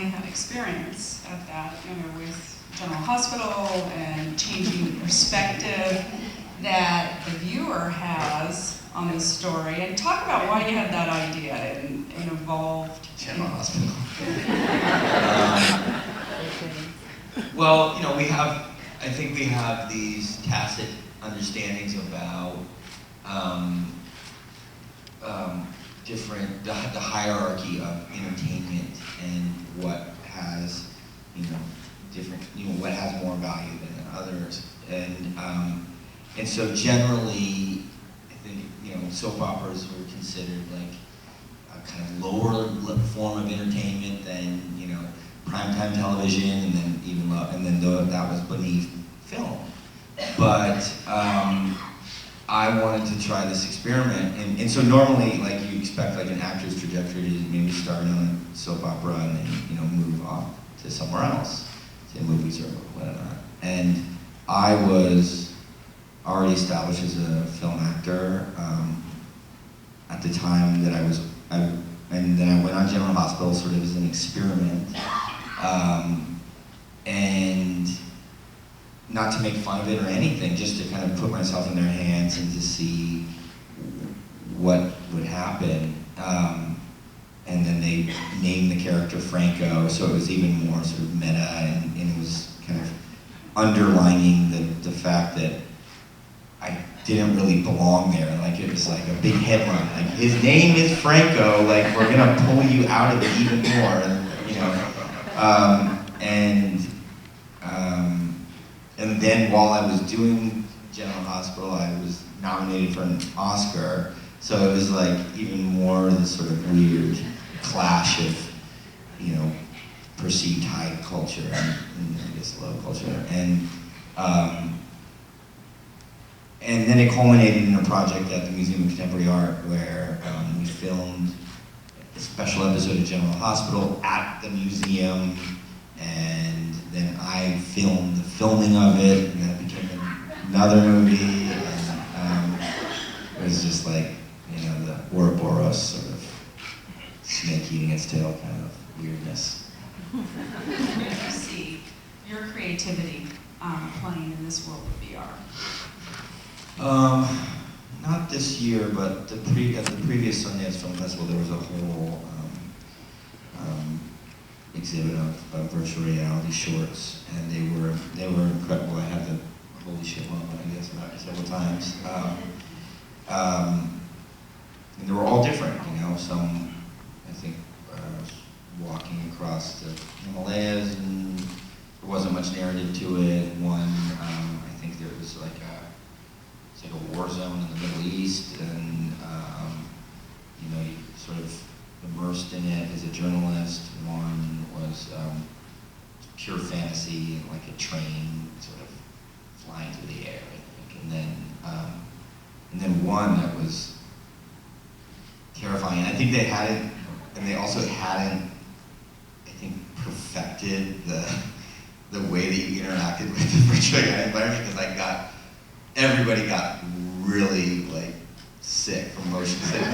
definitely had experience at that, with General Hospital and changing the perspective that the viewer has on the story. And talk about why you had that idea and evolved. General Hospital. Well, I think we have these tacit understandings about the hierarchy of entertainment and what has, what has more value than others. And so generally, I think, soap operas were considered like a kind of lower form of entertainment than, primetime television, and then that was beneath film. But I wanted to try this experiment, and so normally, like, you expect like an actor's trajectory to maybe start on a soap opera and then move off to somewhere else, to movies or whatnot. And I was already established as a film actor at the time that and then I went on General Hospital sort of as an experiment, and not to make fun of it or anything, just to kind of put myself in their hands and to see what would happen. And then they named the character Franco, so it was even more sort of meta, and it was kind of underlining the fact that I didn't really belong there. Like, it was like a big headline, like, his name is Franco, like, we're gonna pull you out of it even more, and then while I was doing General Hospital, I was nominated for an Oscar, so it was like even more this sort of weird clash of, perceived high culture and I guess low culture, and then it culminated in a project at the Museum of Contemporary Art where we filmed a special episode of General Hospital at the museum, and then I filmed the filming of it, and that became another movie, and it was just like, the Ouroboros sort of snake eating its tail kind of weirdness. Where do you see your creativity playing in this world of VR? Not this year, but at the previous Sundance Film Festival, there was a whole exhibit of virtual reality shorts, and they were incredible. I had the holy shit moment, I guess, about it several times. And they were all different, Some, I think, walking across the Himalayas, and there wasn't much narrative to it. One, I think there was like a war zone in the Middle East, and you sort of immersed in it as a journalist. One was pure fantasy, like a train sort of flying through the air, I think. And then one that was terrifying. I think they hadn't, and they also hadn't, I think, perfected the way that you interacted with the virtual reality environment, because everybody got really sick from motion sickness.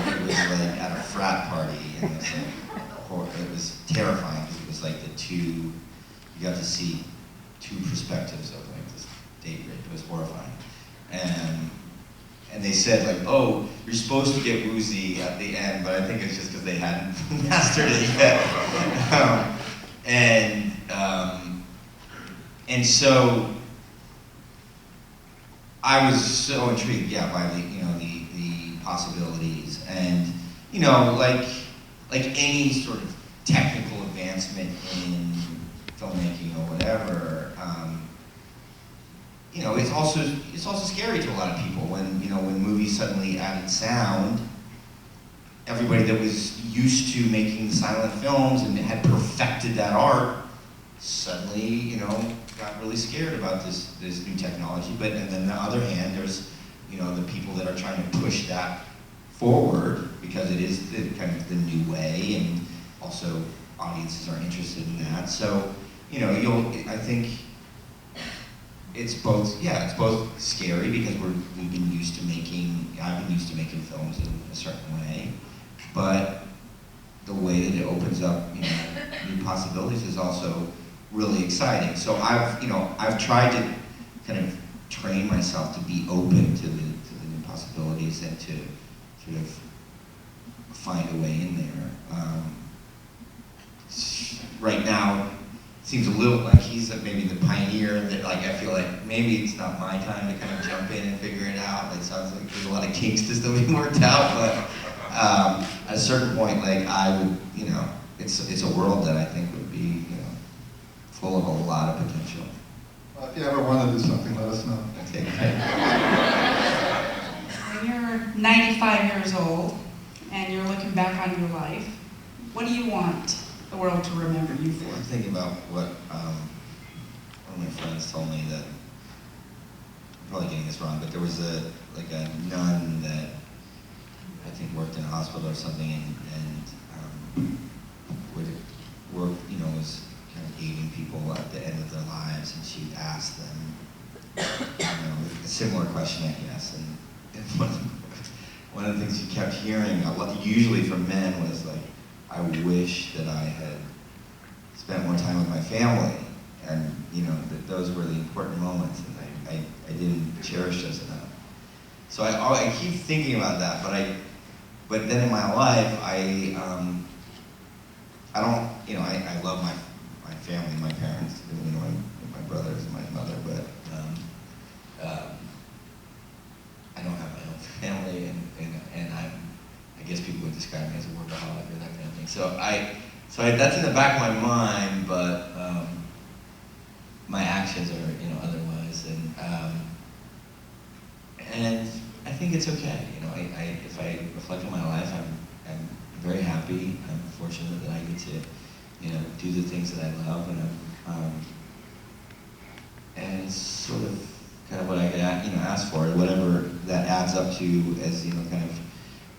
It was like at a frat party, and it was terrifying because it was like you got to see two perspectives of this date rape. It was horrifying. And they said oh, you're supposed to get woozy at the end, but I think it's just because they hadn't mastered it yet. And so I was so intrigued, by the possibilities, and like any sort of technical advancement in filmmaking or whatever, it's also scary to a lot of people when movies suddenly added sound. Everybody that was used to making silent films and had perfected that art suddenly, got really scared about this new technology. But and then on the other hand, there's the people that are trying to push that forward because it is kind of the new way, and also audiences are interested in that. So I think it's both scary because I've been used to making films in a certain way, but the way that it opens up, new possibilities is also really exciting. So I've tried to kind of train myself to be open to the new possibilities and to sort of find a way in there. Right now, it seems a little like he's maybe the pioneer that like I feel like maybe it's not my time to kind of jump in and figure it out. It sounds like there's a lot of kinks to still be worked out, but at a certain point, like I would, it's a world that I think would be, full of a lot of potential. Well, if you ever want to do something, let us know. Okay. When you're 95 years old and you're looking back on your life, what do you want the world to remember you for? I'm thinking about what one of my friends told me that, I'm probably getting this wrong, but there was a nun that I think worked in a hospital or something and would work, was kind of aiding people at the end of their lives, and she asked them, a similar question, I guess, and one of the things you kept hearing, usually from men, was like, I wish that I had spent more time with my family, and that those were the important moments, and I didn't cherish those enough. So I keep thinking about that, but then in my life, I don't, I love my family, my parents, my brothers and my mother, but I don't have my own family, and I guess people would describe me as a workaholic or that kind of thing. So that's in the back of my mind, but my actions are, otherwise, and I think it's okay. If I reflect on my life, I'm very happy. I'm fortunate that I get to, do the things that I love, and it's sort of kind of what I could, ask for, whatever that adds up to as, kind of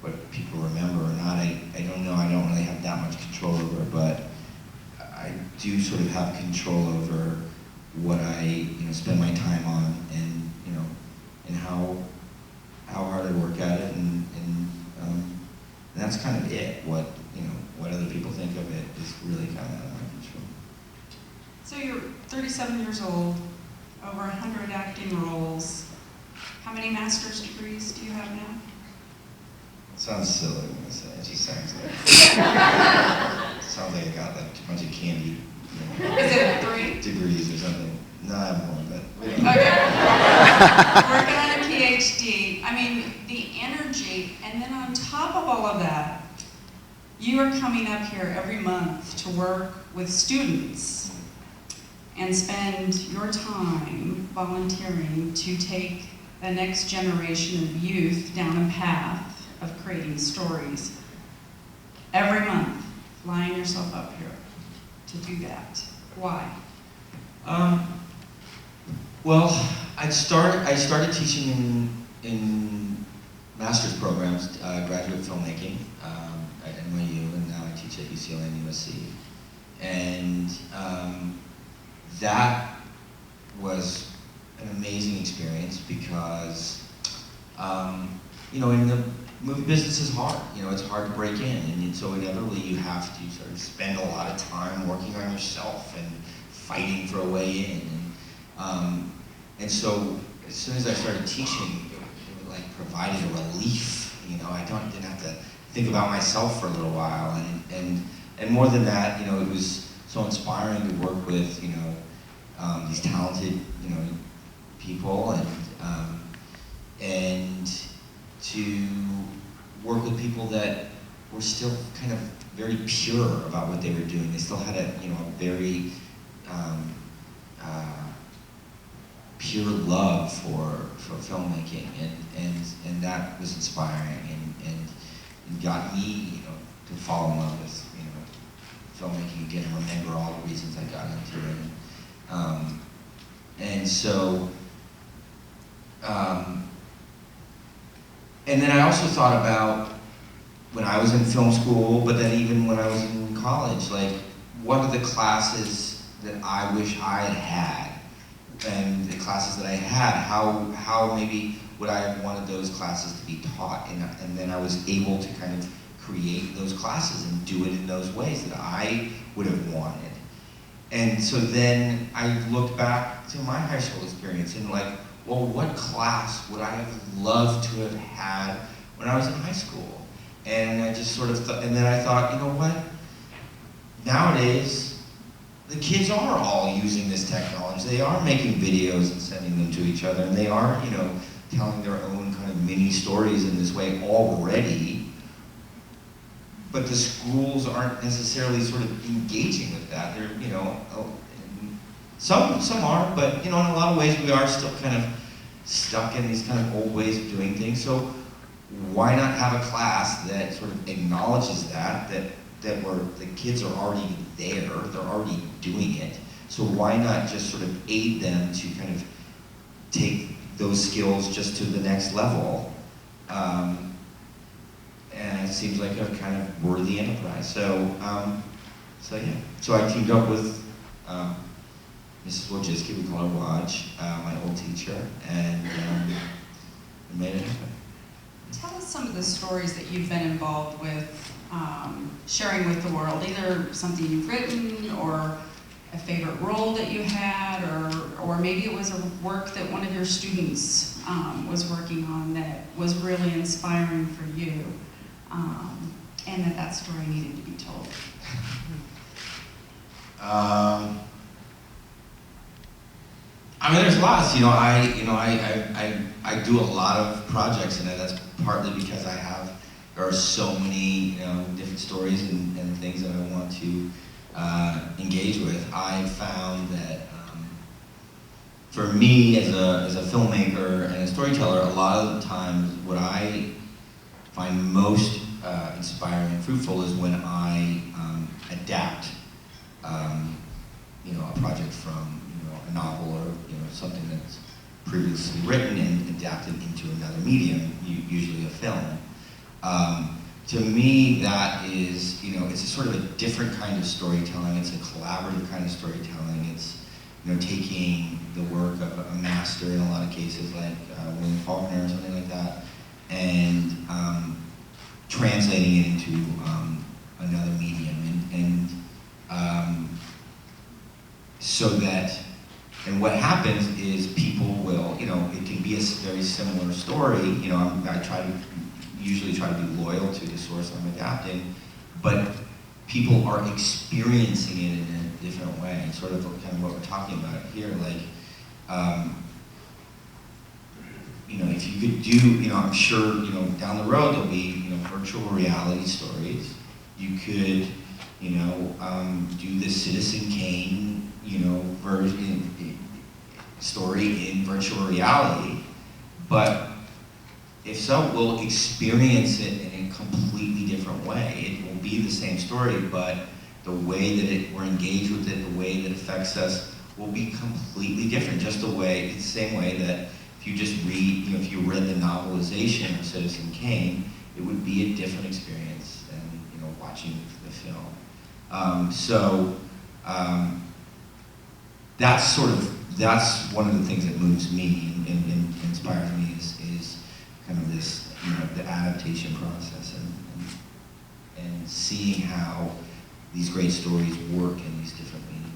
what people remember or not. I don't know. I don't really have that much control over, but I do sort of have control over what I, spend my time on, and and how hard I work at it, and that's kind of it. What other people think of it is really kind of out of my control. So you're 37 years old, over 100 acting roles. How many master's degrees do you have now? It sounds silly when I say it. It just sounds like I got like a bunch of candy. Is it 3? Degrees or something. No, I have more, but Okay. Working on a PhD. I mean, the energy, and then on top of all of that, you are coming up here every month to work with students and spend your time volunteering to take the next generation of youth down a path of creating stories. Every month, flying yourself up here to do that. Why? Well, I started teaching in master's programs, graduate filmmaking at NYU, and now I teach at UCLA and USC. And that was an amazing experience because, in the movie business is hard. It's hard to break in, and so inevitably you have to sort of spend a lot of time working on yourself and fighting for a way in. And so as soon as I started teaching, it like provided a relief. I didn't have to think about myself for a little while, and more than that, it was so inspiring to work with these talented people, and to work with people that were still kind of very pure about what they were doing. They still had a very pure love for filmmaking, and that was inspiring, and got me to fall in love with filmmaking again, and remember all the reasons I got into it. And so, and then I also thought about when I was in film school, but then even when I was in college, like, what are the classes that I wish I had had? And the classes that I had, how maybe would I have wanted those classes to be taught? And then I was able to kind of create those classes and do it in those ways that I would have wanted. And so then I looked back to my high school experience and like, well, what class would I have loved to have had when I was in high school? And I just sort of thought, and then I thought, you know what? Nowadays, the kids are all using this technology. They are making videos and sending them to each other, and they are, you know, telling their own kind of mini stories in this way already. But the schools aren't necessarily sort of engaging with that. They're, you know, some are, but you know, in a lot of ways we are still kind of stuck in these kind of old ways of doing things. So why not have a class that sort of acknowledges that where the kids are already there, they're already doing it. So why not just sort of aid them to kind of take those skills just to the next level? And it seems like a kind of worthy enterprise. So, yeah. So I teamed up with Mrs. Wojcicki, we call her Waj, my old teacher, and we made it happen. Tell us some of the stories that you've been involved with, sharing with the world, either something you've written or a favorite role that you had, or maybe it was a work that one of your students was working on that was really inspiring for you, and that story needed to be told. I mean, there's lots. You know, I do a lot of projects, and that's partly because there are so many, you know, different stories and things that I want to engage with. I found that for me as a filmmaker and a storyteller, a lot of the times what I find most inspiring and fruitful is when I adapt, you know, a project from, you know, a novel or, you know, something that's previously written and adapted into another medium, usually a film. To me, that is, you know, it's a sort of a different kind of storytelling. It's a collaborative kind of storytelling. It's, you know, taking the work of a master in a lot of cases, like William Faulkner or something like that, and translating it into another medium, so that, and what happens is people will, you know, it can be a very similar story. You know, I usually try to be loyal to the source I'm adapting, but people are experiencing it in a different way, sort of kind of what we're talking about here, like, you know, if you could do, you know, I'm sure, you know, down the road there'll be, you know, virtual reality stories. You could, you know, do the Citizen Kane, you know, story in virtual reality, but if so, we'll experience it in a completely different way. It will be the same story, but the way that we're engaged with it, the way that it affects us, will be completely different. Just the same way that if you just read, you know, if you read the novelization of Citizen Kane, it would be a different experience than, you know, watching the film. That's one of the things that moves me and inspires me is kind of this, you know, the adaptation process and seeing how these great stories work in these different mediums.